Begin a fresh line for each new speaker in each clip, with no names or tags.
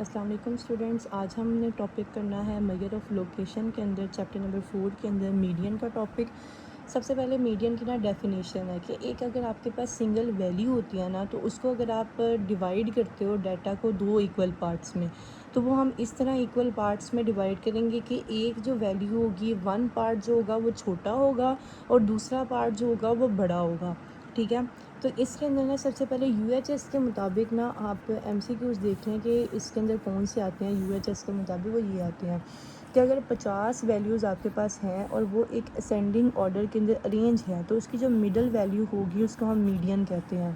السلام علیکم اسٹوڈنٹس، آج ہم نے ٹاپک کرنا ہے میجر آف لوکیشن کے اندر چیپٹر نمبر 4 کے اندر میڈین کا ٹاپک۔ سب سے پہلے میڈین کی ڈیفینیشن ہے کہ ایک اگر آپ کے پاس سنگل ویلیو ہوتی ہے نا، تو اس کو اگر آپ ڈیوائڈ کرتے ہو ڈیٹا کو 2 ایکول پارٹس میں، تو وہ ہم اس طرح ایکول پارٹس میں ڈیوائڈ کریں گے کہ ایک جو ویلیو ہوگی 1 پارٹ جو ہوگا وہ چھوٹا ہوگا اور دوسرا پارٹ جو ہوگا وہ بڑا ہوگا، ٹھیک ہے۔ تو اس کے اندر نا سب سے پہلے یو ایچ ایس کے مطابق نا آپ ایم سی کیوز دیکھ لیں کہ اس کے اندر کون سے آتے ہیں۔ یو ایچ ایس کے مطابق وہ یہ آتے ہیں کہ اگر 50 ویلیوز آپ کے پاس ہیں اور وہ ایک اسینڈنگ آرڈر کے اندر ارینج ہے، تو اس کی جو مڈل ویلیو ہوگی اس کو ہم میڈین کہتے ہیں،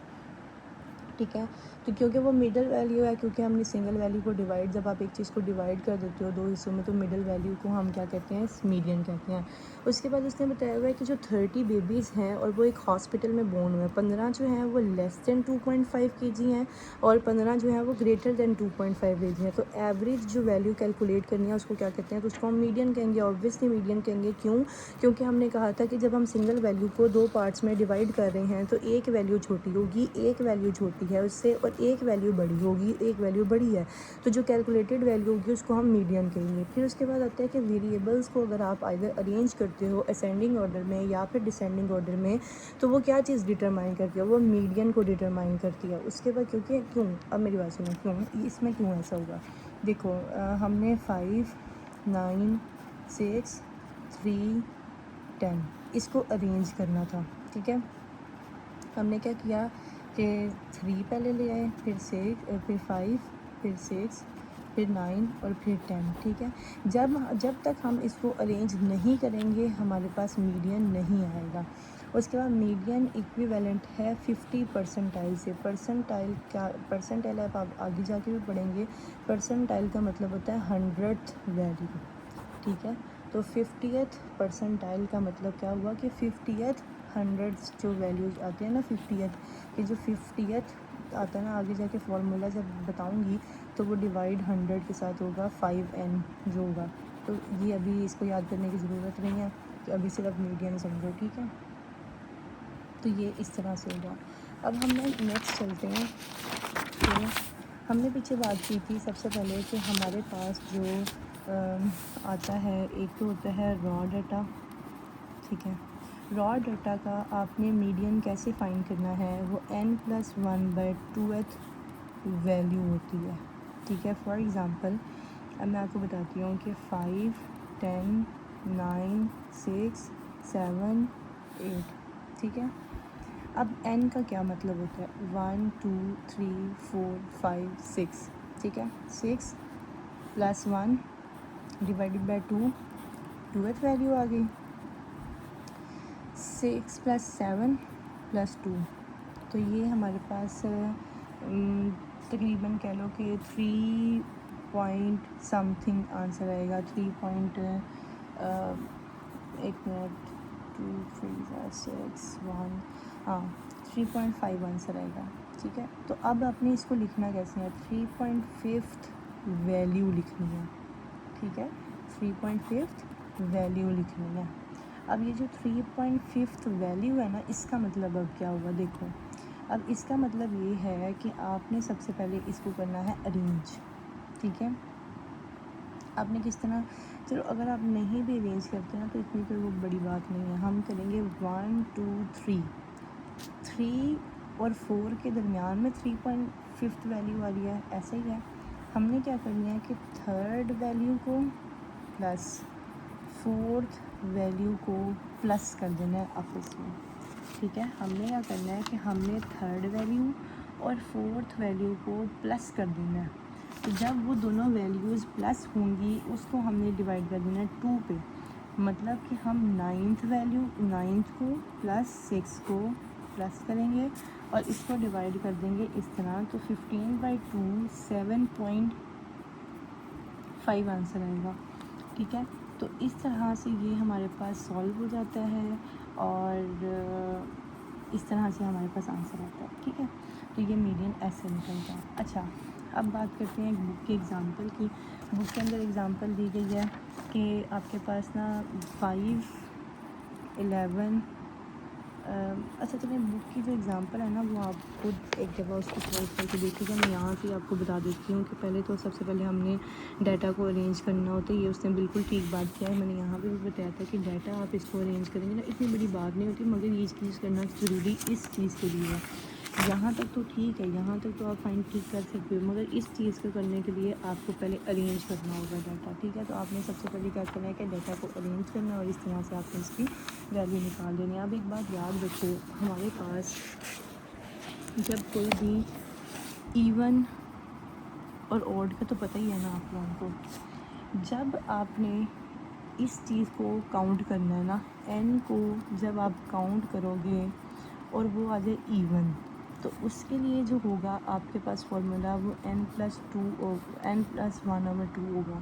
ٹھیک ہے۔ تو کیونکہ وہ مڈل ویلیو ہے، کیونکہ ہم نے سنگل ویلیو کو ڈیوائڈ، جب آپ ایک چیز کو ڈیوائڈ کر دیتے ہو 2 حصوں میں، تو مڈل ویلیو کو ہم کیا کہتے ہیں؟ میڈین کہتے ہیں۔ اس کے بعد اس نے بتایا ہوا ہے کہ جو 30 بیبیز ہیں اور وہ ایک ہاسپٹل میں بورن ہوئے ہیں، 15 جو ہیں وہ لیس دین 2.5 کے جی ہیں اور 15 جو ہیں وہ گریٹر دین 2.5 کے جی ہیں۔ تو ایوریج جو ویلیو کیلکولیٹ کرنی ہے اس کو کیا کہتے ہیں؟ تو اس کو ہم میڈین کہیں گے، اوبویسلی میڈین کہیں گے۔ کیوں؟ کیونکہ ہم نے کہا تھا کہ جب ہم سنگل ویلیو کو 2 پارٹس میں ڈیوائڈ کر رہے ہیں تو ایک ویلیو چھوٹی ہوگی، ایک ویلیو چھوٹی ہے اس سے، اور ایک ویلیو بڑی ہوگی، ایک ویلیو بڑی ہے، تو جو کیلکولیٹڈ ویلیو ہوگی اس کو ہم میڈین کہیں گے۔ پھر اس کے بعد آتا ہے کہ ویریبلس کو اگر آپ آئیدر ارینج کرتے ہو اسینڈنگ آرڈر میں یا پھر ڈسینڈنگ آرڈر میں، تو وہ کیا چیز ڈٹرمائن کرتی ہے؟ وہ میڈین کو ڈٹرمائن کرتی ہے۔ اس کے بعد کیوں اب میری بات سنیں، کیوں اس میں کیوں ایسا ہوگا؟ دیکھو ہم نے 5 9 6 3 10 اس کو ارینج کرنا تھا، ٹھیک ہے۔ ہم نے کیا کیا کہ 3 پہلے لے آئے، پھر 6 پھر 5 پھر 6 پھر 9 اور پھر 10، ٹھیک ہے۔ جب تک ہم اس کو ارینج نہیں کریں گے ہمارے پاس میڈین نہیں آئے گا۔ اس کے بعد میڈین ایکویویلنٹ ہے 50 پرسنٹائل سے۔ پرسنٹائل آپ آگے جا کے بھی پڑھیں گے۔ پرسنٹائل کا مطلب ہوتا ہے 100th ویلیو، ٹھیک ہے۔ تو 50th پرسنٹائل کا مطلب کیا ہوا کہ 50th 100 جو ویلیوز آتے ہیں نا 50th کہ جو 50th آتا ہے نا، آگے جا کے فارمولا جب بتاؤں گی تو وہ ڈیوائڈ 100 کے ساتھ ہوگا 5n جو ہوگا۔ تو یہ ابھی اس کو یاد کرنے کی ضرورت نہیں ہے کہ ابھی صرف میڈین سمجھو، ٹھیک ہے۔ تو یہ اس طرح سے ہوگا۔ اب ہم نے نیکسٹ چلتے ہیں کہ ہم نے پیچھے بات کی تھی سب سے پہلے کہ ہمارے پاس جو آتا ہے، ایک تو ہوتا ہے را ڈیٹا، ٹھیک ہے۔ را ڈیٹا کا آپ نے میڈین کیسے فائنڈ کرنا ہے؟ وہ n+1/2th ویلیو ہوتی ہے، ٹھیک ہے۔ فار ایگزامپل اب میں آپ کو بتاتی ہوں کہ 5 10 9 6 7 8، ٹھیک ہے۔ اب n کا کیا مطلب ہوتا ہے؟ 1 2 3 4 5 6، ٹھیک ہے۔ 6 + 1 ڈیوائڈیڈ بائی 2، 2th ویلیو آ گئی۔ 6 + 7 + 2، تو یہ ہمارے پاس تقریباً کہہ لو کہ 3 پوائنٹ سم تھنگ آنسر آئے گا۔ 3 پوائنٹ ایک منٹ 2 3 6 1 ہاں 3.5 آنسر آئے گا، ٹھیک ہے۔ تو اب آپ نے اس کو لکھنا کیسے ہے؟ 3.5 ویلیو لکھنی ہے، ٹھیک ہے۔ 3.5 ویلیو لکھنی ہے۔ اب یہ جو 3.5 ویلیو ہے نا، اس کا مطلب اب کیا ہوا؟ دیکھو اب اس کا مطلب یہ ہے کہ آپ نے سب سے پہلے اس کو کرنا ہے ارینج، ٹھیک ہے۔ آپ نے کس طرح؟ چلو اگر آپ نہیں بھی ارینج کرتے نا تو اتنی کوئی وہ بڑی بات نہیں ہے، ہم کریں گے 1 2 3 اور 4 کے درمیان میں 3.5 ویلیو والی ہے، ایسا ہی ہے۔ ہم نے کیا کرنی ہے کہ 3rd ویلیو کو پلس 4th ویلیو کو پلس کر دینا ہے آپس میں، ٹھیک ہے۔ ہم نے کیا کرنا ہے کہ ہم نے 3rd ویلیو اور 4th ویلیو کو پلس کر دینا ہے۔ تو جب وہ دونوں ویلیوز پلس ہوں گی اس کو ہم نے ڈیوائڈ کر دینا ہے 2 پہ، مطلب کہ ہم 9th کو پلس 6 کو پلس کریں گے اور اس کو ڈیوائڈ کر دیں گے اس طرح، تو 15/2 7.5 آنسر آئے گا، ٹھیک ہے۔ تو اس طرح سے یہ ہمارے پاس سولو ہو جاتا ہے اور اس طرح سے ہمارے پاس آنسر آتا ہے، ٹھیک ہے۔ تو یہ میڈین ایسے نکلتا ہے۔ اچھا اب بات کرتے ہیں ایک بک کے ایگزامپل کی۔ بک کے اندر ایگزامپل دی گئی ہے کہ آپ کے پاس نا 5 11 اچھا چلیں بک کی جو اگزامپل ہے نا وہ آپ خود ایک دفعہ اس کو سالو کر کے دیکھیے گا. میں یہاں سے آپ کو بتا دیتی ہوں کہ پہلے تو سب سے پہلے ہم نے ڈیٹا کو ارینج کرنا ہوتا ہے. یہ اس نے بالکل ٹھیک بات کیا ہے. میں نے یہاں پہ بھی بتایا تھا کہ ڈیٹا آپ اس کو ارینج کریں گے نا اتنی بڑی بات نہیں ہوتی, مگر یہ چیز کرنا ضروری اس چیز کے لیے ہے. یہاں تک تو ٹھیک ہے, یہاں تک تو آپ فائنڈ ٹھیک کر سکتے ہو, مگر اس چیز کو کرنے کے لیے آپ کو پہلے ارینج کرنا ہوگا ڈیٹا. ٹھیک ہے, تو آپ نے سب سے پہلے کیا کرنا ہے کہ ڈیٹا کو ارینج کرنا ہے اور اس طرح سے آپ نے اس کی ویلیو نکال دینی ہے. اب ایک بات یاد رکھو, ہمارے پاس جب کوئی بھی ایون اور اوڈ کا تو پتہ ہی ہے نا آپ لوگوں کو, جب آپ نے اس چیز کو کاؤنٹ کرنا ہے نا, n کو جب آپ کاؤنٹ کرو گے اور وہ آ جائے ایون, تو اس کے لیے جو ہوگا آپ کے پاس فارمولا وہ n+1/2 ہوگا.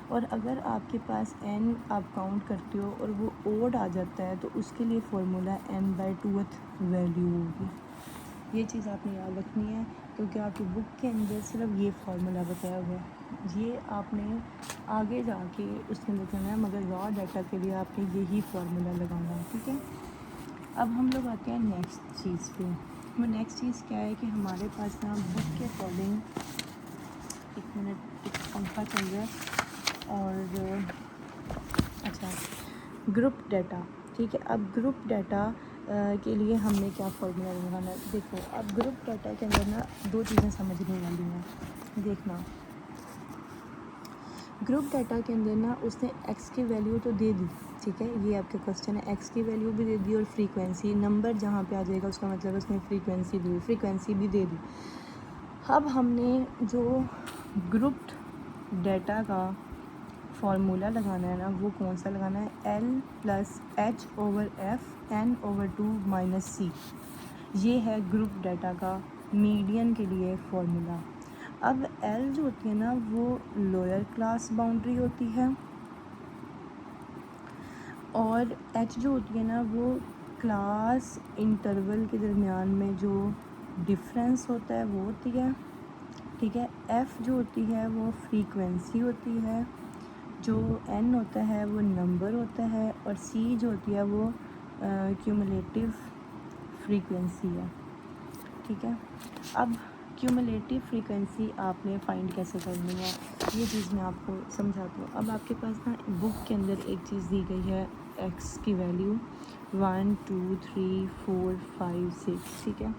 اور اگر آپ کے پاس n آپ کاؤنٹ کرتے ہو اور وہ اوڈ آ جاتا ہے تو اس کے لیے فارمولا n/2th ویلیو ہوگی. یہ چیز آپ نے یاد رکھنی ہے کیونکہ آپ کی بک کے اندر صرف یہ فارمولا بتایا ہوا ہے. یہ آپ نے آگے جا کے اس کے اندر کرنا ہے, مگر را ڈیٹا کے لیے آپ نے یہی فارمولا لگانا ہے. ٹھیک ہے, اب ہم لوگ آتے ہیں نیکسٹ چیز پہ. وہ نیکسٹ چیز کیا ہے کہ ہمارے پاس نا بک کے اکارڈنگ, ایک منٹ ایک پنکھا چل رہا ہے, اور اچھا گروپ ڈیٹا. ٹھیک ہے, اب گروپ ڈیٹا کے لیے ہم نے کیا فارمولا لگانا ہے. دیکھو اب گروپ ڈیٹا کے اندر نا دو چیزیں سمجھنے والی ہیں. دیکھنا, گروپ ڈیٹا کے اندر نا اس نے ایکس کی ویلیو تو دے دی. ٹھیک ہے, یہ آپ کے کوشچن ہے, ایکس کی ویلیو بھی دے دی اور فریکوینسی نمبر جہاں پہ آ جائے گا اس کا مطلب اس نے فریکوینسی بھی دے دی. اب ہم نے جو گروپ ڈیٹا کا فارمولا لگانا ہے نا وہ کون سا لگانا ہے, L+H/F n/2 - C. یہ ہے گروپ ڈیٹا کا میڈین کے لیے فارمولا. اب L جو ہوتی ہے نا وہ لوئر کلاس باؤنڈری ہوتی ہے, اور H جو ہوتی ہے نا وہ کلاس انٹرول کے درمیان میں جو ڈفرینس ہوتا ہے وہ ہوتی ہے. ٹھیک ہے, F جو ہوتی ہے وہ فریکوینسی ہوتی ہے, جو N ہوتا ہے وہ نمبر ہوتا ہے, اور C جو ہوتی ہے وہ کیومولیٹیو فریکوینسی ہے. ٹھیک ہے, اب کیومولیٹیو فریکوینسی آپ نے فائنڈ کیسے کرنی ہے یہ چیز میں آپ کو سمجھاتی ہوں. اب آپ کے پاس نا بک کے اندر ایک چیز دی گئی ہے, ایکس کی ویلیو 1 2 3 4 5 6. ٹھیک ہے,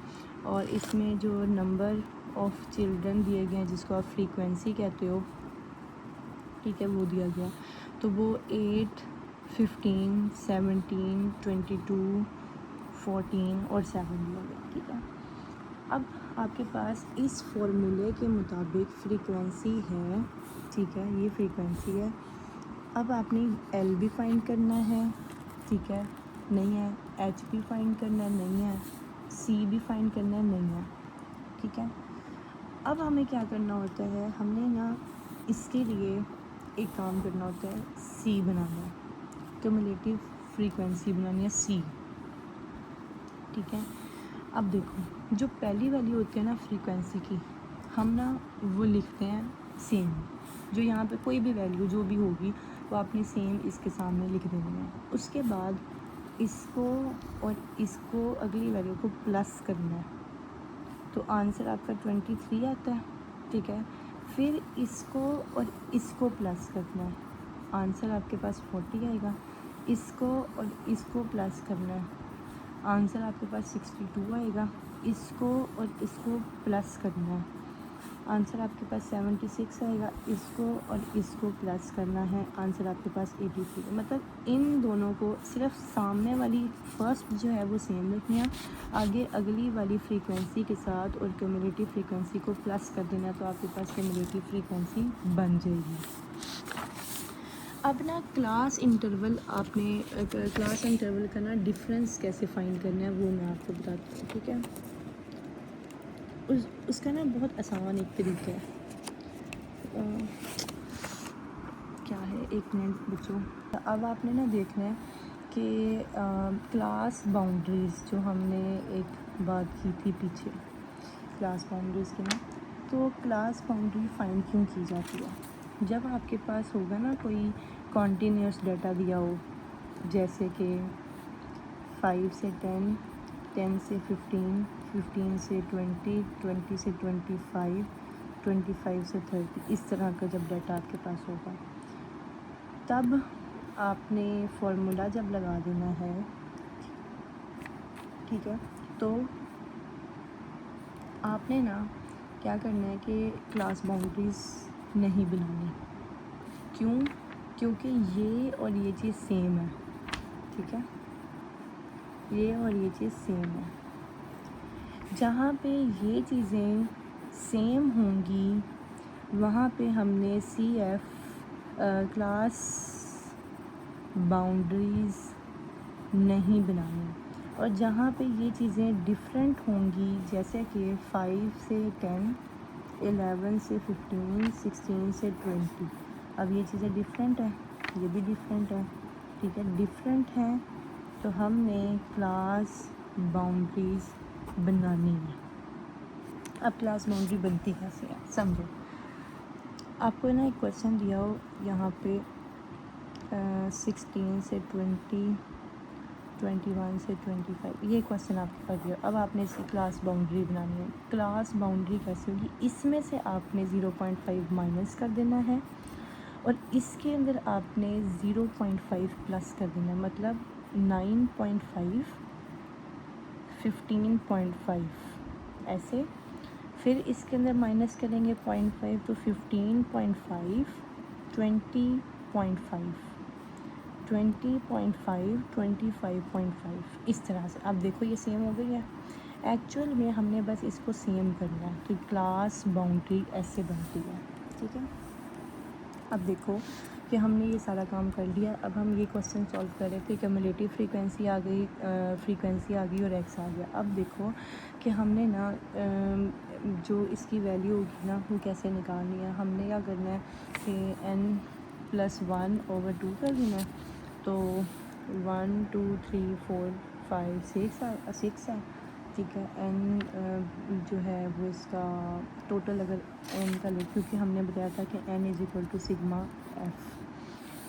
اور اس میں جو نمبر آف چلڈرن دیے گئے ہیں جس کو آپ فریکوینسی کہتے ہو, ٹھیک ہے, وہ دیا گیا, تو وہ 8 15 17 22 14 اور 7 دیا گیا. ٹھیک ہے, اب آپ کے پاس اس فارمولے کے مطابق فریکوینسی ہے. ٹھیک ہے, یہ فریکوینسی ہے. اب آپ نے ایل بھی فائنڈ کرنا ہے. ٹھیک ہے, نہیں ہے. ایچ بھی فائنڈ کرنا ہے, نہیں ہے. سی بھی فائنڈ کرنا ہے, نہیں ہے. ٹھیک ہے, اب ہمیں کیا کرنا ہوتا ہے, ہم نے نا اس کے لیے ایک کام کرنا ہوتا ہے, سی بنانا ہے, کیومولیٹیو فریکوینسی بنانی ہے سی. ٹھیک ہے, اب دیکھو جو پہلی ویلیو ہوتی ہے نا فریکوینسی کی, ہم نا وہ لکھتے ہیں سیم. جو یہاں پہ کوئی بھی ویلیو جو بھی ہوگی وہ آپ نے سیم اس کے سامنے لکھ دینی ہے. اس کے بعد اس کو اور اس کو اگلی ویلیو کو پلس کرنا ہے, تو آنسر آپ کا 23 آتا ہے. ٹھیک ہے, پھر اس کو اور اس کو پلس کرنا ہے, آنسر آپ کے پاس 40 آئے گا. اس کو اور اس کو پلس کرنا ہے, آنسر آپ کے پاس 62 آئے گا. اس کو اور اس کو پلس کرنا ہے, آنسر آپ کے پاس 76 آئے گا. اس کو اور اس کو پلس کرنا ہے, آنسر آپ کے پاس 83. مطلب ان دونوں کو صرف سامنے والی فرسٹ جو ہے وہ سیم رکھنی ہے, آگے اگلی والی فریکوینسی کے ساتھ اور کیومولیٹیو فریکوینسی کو پلس کر دینا, تو آپ کے پاس کیومولیٹیو فریکوینسی بن جائے گی. اب نا کلاس انٹرول آپ نے کلاس انٹرول کا نا ڈفرینس کیسے فائنڈ کرنا ہے وہ میں آپ کو بتاتی ہوں. ٹھیک ہے, اس کا نا بہت آسان ایک طریقہ ہے. کیا ہے, ایک منٹ بچو. اب آپ نے نا دیکھنا ہے کہ کلاس باؤنڈریز جو ہم نے ایک بات کی تھی پیچھے, کلاس باؤنڈریز کی نا, تو کلاس باؤنڈری فائنڈ کیوں کی جاتی ہے. جب آپ کے پاس ہوگا نا کوئی کنٹینیوس ڈیٹا دیا ہو, جیسے کہ 5 سے 10, 10 سے 15, 15 سے 20, 20 سے 25, 25 سے 30. اس طرح کا جب ڈیٹا آپ کے پاس ہوگا تب آپ نے فارمولا جب لگا دینا ہے، ٹھیک ہے، تو آپ نے نا کیا کرنا ہے کہ کلاس باؤنڈریز نہیں بنانی. کیوں؟ کیونکہ یہ اور یہ چیز سیم ہے، ٹھیک ہے، یہ اور یہ چیز سیم ہے. جہاں پہ یہ چیزیں سیم ہوں گی وہاں پہ ہم نے سی ایف کلاس باؤنڈریز نہیں بنانی. اور جہاں پہ یہ چیزیں ڈفرینٹ ہوں گی، جیسے کہ 5 سے 10، 11 سے 15، 16 سے 20، اب یہ چیزیں ڈفرینٹ ہیں، یہ بھی ڈفرینٹ ہے، ٹھیک ہے، ڈفرینٹ ہیں تو ہم نے کلاس باؤنڈریز بنانی ہے. اب کلاس باؤنڈری بنتی کیسے ہے سمجھو. آپ کو نا ایک کویشچن دیا ہو یہاں پہ 16 سے 20، 21 سے 25، یہ کویشچن آپ کے پاس دیا. اب آپ نے اس کی کلاس باؤنڈری بنانی ہے. کلاس باؤنڈری کیسے ہوگی؟ اس میں سے آپ نے 0.5 مائنس کر دینا ہے اور اس کے اندر آپ نے 0.5 پلس کر دینا ہے، مطلب 9.5، 15.5 ایسے. پھر اس کے اندر مائنس کریں گے 0.5 تو 15.5، 20.5، 20.5، 25.5، اس طرح سے. اب دیکھو یہ سیم ہو گئی ہے. ایکچوئل میں ہم نے بس اس کو سیم کرنا ہے کہ کلاس باؤنڈری ایسے بنتی ہے، ٹھیک ہے. اب دیکھو کہ ہم نے یہ سارا کام کر لیا. اب ہم یہ کویشچن سولو کر رہے تھے، کیومولیٹیو فریکوینسی آ گئی، فریکوینسی آ گئی اور ایکس آ گیا. اب دیکھو کہ ہم نے نا جو اس کی ویلیو ہوگی نا وہ کیسے نکالنی ہے. ہم نے کیا کرنا ہے کہ n+1/2 کر دینا ہے. تو 1 2 3 4 5 6 ہے، ٹھیک ہے. n جو ہے وہ اس کا ٹوٹل اگر n کا لے، کیونکہ ہم نے بتایا تھا کہ n=σf،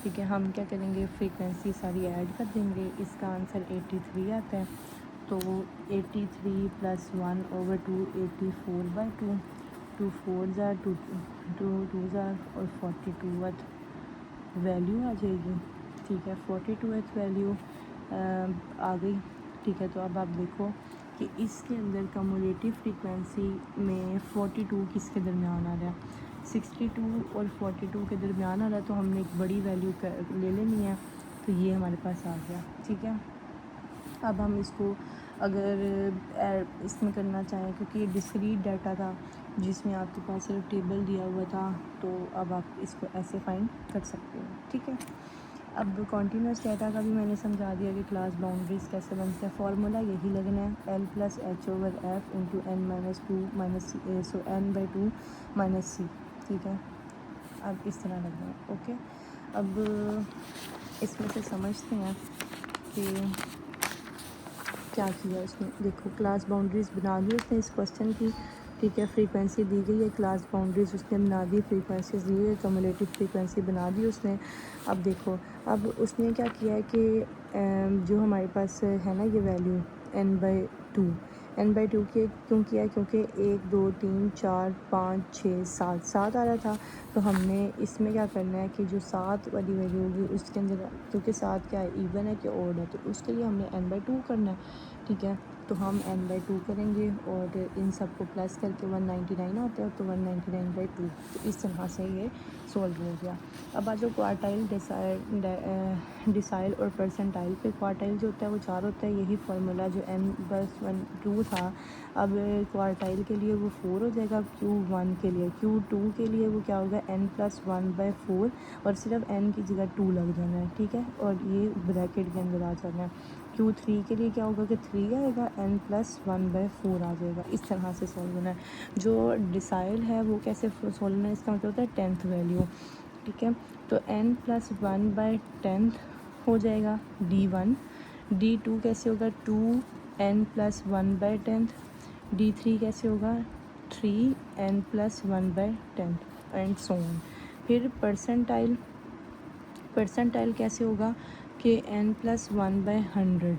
ٹھیک ہے. ہم کیا کریں گے، فریکوینسی ساری ایڈ کر دیں گے. اس کا آنسر 83 آتا ہے. تو 83 + 1/2 84/2، 2 4 2 2 اور 42 ویلیو آ جائے گی، ٹھیک ہے. 42 ویلیو آ گئی، ٹھیک ہے. تو اب آپ دیکھو کہ اس کے اندر کمیولیٹیو فریکوینسی میں 42 کس کے درمیان آ رہا ہے، 62 اور 42 کے درمیان آ رہا ہے. تو ہم نے ایک بڑی ویلیو لے لینی ہے. تو یہ ہمارے پاس آ گیا، ٹھیک ہے. اب ہم اس کو اگر اس میں کرنا چاہیں، کیونکہ یہ ڈسکریٹ ڈیٹا تھا جس میں آپ کے پاس صرف ٹیبل دیا ہوا تھا، تو اب آپ اس کو ایسے فائنڈ کر سکتے ہو، ٹھیک ہے. اب کنٹینیوس ڈیٹا کا بھی میں نے سمجھا دیا کہ کلاس باؤنڈریز کیسے بنتے ہیں. فارمولا یہی لگنا ہے L+H/F × n-2 -c، ٹھیک ہے. اب اس طرح لگنا ہے، اوکے. اب اس میں سے سمجھتے ہیں کہ کیا کیا اس نے. دیکھو کلاس باؤنڈریز بنا دی اس نے اس کویشچن کی، ٹھیک ہے. فریکوینسی دی گئی ہے، کلاس باؤنڈریز اس نے بنا دی، فریکوینسیز دی ہے، کمیولیٹیو فریکوینسی بنا دی اس نے. اب دیکھو اب اس نے کیا کیا ہے کہ جو ہمارے پاس ہے نا یہ ویلیو n/2، n/2 کیوں کیا ہے؟ کیونکہ 1 2 3 4 5 6 7 آ رہا تھا. تو ہم نے اس میں کیا کرنا ہے کہ جو 7 والی ویلیو ہوگی اس کے اندر، کیونکہ 7 کیا ہے، ایون ہے کہ اوڈ ہے، تو اس کے لیے ہم نے n/2 کرنا ہے، ٹھیک ہے. تو ہم n/2 کریں گے اور ان سب کو پلس کر کے 199 آتا ہے، تو 199/2. تو اس طرح سے یہ سولو ہو گیا. اب آ جو کوارٹائل، ڈیسائل اور پرسنٹائل پہ. کوارٹائل جو ہوتا ہے وہ 4 ہوتا ہے، یہی فارمولا جو n+2 تھا. اب کوارٹائل کے لیے وہ 4 ہو جائے گا، Q1 کے لیے. Q2 کے لیے وہ کیا ہوگا، n+1/4 اور صرف n کی جگہ 2 لگ جانا ہے، ٹھیک ہے. اور یہ بریکٹ کے اندر آ جانا ہے. Q3 کے لیے کیا ہوگا کہ 3 آئے گا، n+1/4 آ جائے گا. اس طرح سے سولو ہونا ہے. جو ڈیسائل ہے وہ کیسے سولو ہونا ہے، اس کا مطلب ہوتا ہے 10th ویلیو، ٹھیک ہے. تو n+1/10 ہو جائے گا D1. D2 کیسے ہوگا، 2n+1/10. D3 کیسے ہوگا، 3n+1/10 اینڈ سو آن. پھر پرسنٹائل کیسے ہوگا کہ n+1/100.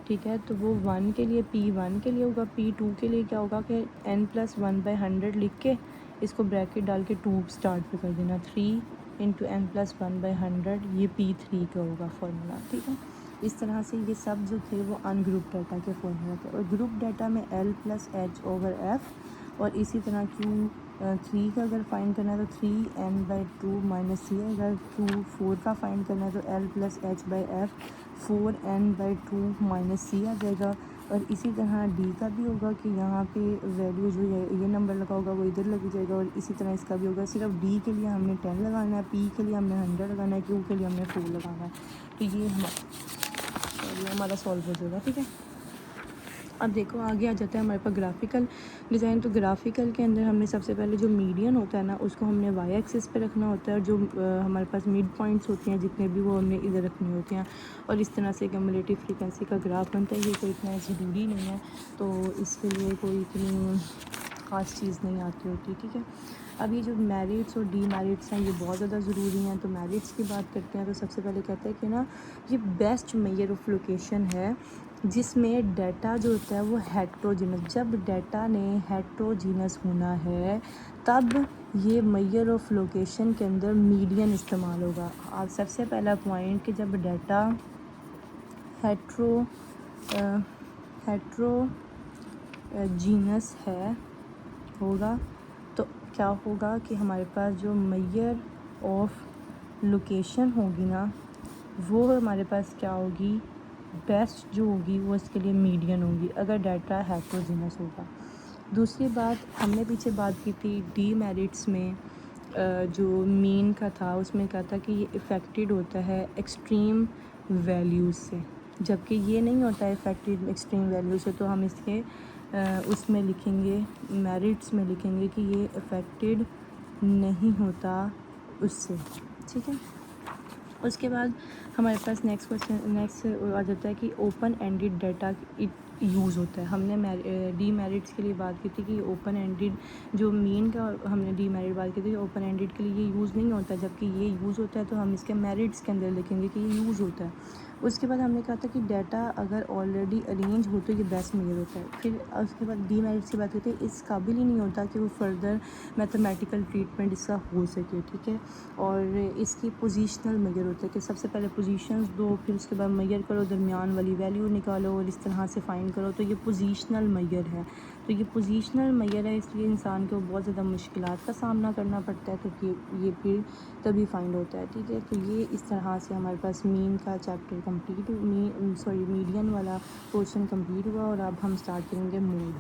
ٹھیک ہے، تو وہ 1 کے لیے P1 کے لیے ہوگا، P2 کے لیے کیا ہوگا کہ n+1/100 لکھ کے اس کو بریکٹ ڈال کے 2 اسٹارٹ پہ کر دینا، 3 × n+1/100 یہ P3 کا ہوگا فارمولا، ٹھیک ہے۔ اس طرح سے یہ سب جو تھے وہ ان گروپ ڈیٹا کے فارمولا تھے، اور گروپ ڈیٹا میں L+H/F، اور اسی طرح Q3 کا اگر فائنڈ کرنا ہے تو 3n/2 - c، اگر Q4 کا فائنڈ کرنا ہے تو L+H/F 4n/2 - c آ جائے گا، اور اسی طرح D کا بھی ہوگا کہ یہاں پہ ویلیو جو ہے یہ نمبر لگا ہوگا وہ ادھر لگ جائے گا، اور اسی طرح اس کا بھی ہوگا، صرف D کے لیے ہم نے 10 لگانا ہے، P کے لیے ہم نے 100 لگانا ہے، Q کے لیے ہم نے 4 لگانا ہے، تو یہ ہمارا سالو ہو جائے گا، ٹھیک ہے۔ اب دیکھو آگے آ جاتا ہے ہمارے پاس گرافیکل ڈیزائن، تو گرافیکل کے اندر ہم نے سب سے پہلے جو میڈین ہوتا ہے نا اس کو ہم نے وائی ایکسس پہ رکھنا ہوتا ہے، اور جو ہمارے پاس مڈ پوائنٹس ہوتے ہیں جتنے بھی وہ ہم نے ادھر رکھنے ہوتے ہیں، اور اس طرح سے کیومولیٹو فریکوینسی کا گراف بنتا ہے۔ یہ کوئی اتنا ضروری نہیں ہے، تو اس کے لیے کوئی اتنی خاص چیز نہیں آتی ہوتی، ٹھیک ہے۔ اب یہ جو میرٹس اور ڈی میرٹس ہیں یہ بہت زیادہ ضروری ہیں، تو میرٹس کی بات کرتے ہیں تو سب سے پہلے کہتے ہیں کہ نا یہ بیسٹ میئر آف لوکیشن ہے جس میں ڈیٹا جو ہوتا ہے وہ ہیٹروجینس، جب ڈیٹا نے ہیٹروجینس ہونا ہے تب یہ میئر آف لوکیشن کے اندر میڈین استعمال ہوگا۔ آپ سب سے پہلا پوائنٹ کہ جب ڈیٹا ہیٹروجینس ہوگا تو کیا ہوگا کہ ہمارے پاس جو میئر آف لوکیشن ہوگی نا وہ ہمارے پاس کیا ہوگی، بیسٹ جو ہوگی وہ اس کے لیے میڈین ہوگی اگر ڈیٹا ہیٹروجینس ہوگا۔ دوسری بات ہم نے پیچھے بات کی تھی ڈی میرٹس میں، جو مین کا تھا اس میں کہا تھا کہ یہ افیکٹڈ ہوتا ہے ایکسٹریم ویلیوز سے، جبکہ یہ نہیں ہوتا ہے افیکٹڈ ایکسٹریم ویلیو سے، تو ہم اس کے اس میں لکھیں گے میرٹس میں لکھیں گے کہ یہ افیکٹڈ نہیں ہوتا اس سے، ٹھیک ہے۔ اس کے بعد ہمارے پاس نیکسٹ آ جاتا ہے کہ اوپن اینڈڈ ڈیٹا یوز ہوتا ہے۔ ہم نے ڈی میرٹس کے لیے بات کی تھی کہ اوپن اینڈڈ جو مین کا ہم نے ڈی میرٹ بات کی تھی، اوپن اینڈڈ کے لیے یہ یوز نہیں ہوتا، جبکہ یہ یوز ہوتا ہے، تو ہم اس کے میرٹس کے اندر لکھیں گے کہ یہ یوز ہوتا ہے۔ اس کے بعد ہم نے کہا تھا کہ ڈیٹا اگر آلریڈی ارینج ہو تو یہ بیسٹ میئر ہوتا ہے۔ پھر اس کے بعد ڈی میرٹس کی بات کرتے ہیں، اس قابل ہی نہیں ہوتا کہ وہ فردر میتھمیٹیکل ٹریٹمنٹ اس کا ہو سکے، ٹھیک ہے۔ اور اس کی پوزیشنل میئر ہوتا ہے کہ سب سے پہلے پوزیشنز دو، پھر اس کے بعد میئر کرو، درمیان والی ویلیو نکالو اور اس طرح سے فائنڈ کرو، تو یہ پوزیشنل میئر ہے۔ تو یہ پوزیشنل میئر ہے، اس لیے انسان کو بہت زیادہ مشکلات کا سامنا کرنا پڑتا ہے، تو یہ پھر تبھی فائنڈ ہوتا ہے، ٹھیک ہے۔ تو یہ اس طرح سے ہمارے پاس مین کا چیپٹر کمپلیٹ میڈین والا پورشن کمپلیٹ ہوا، اور اب ہم سٹارٹ کریں گے موڈ۔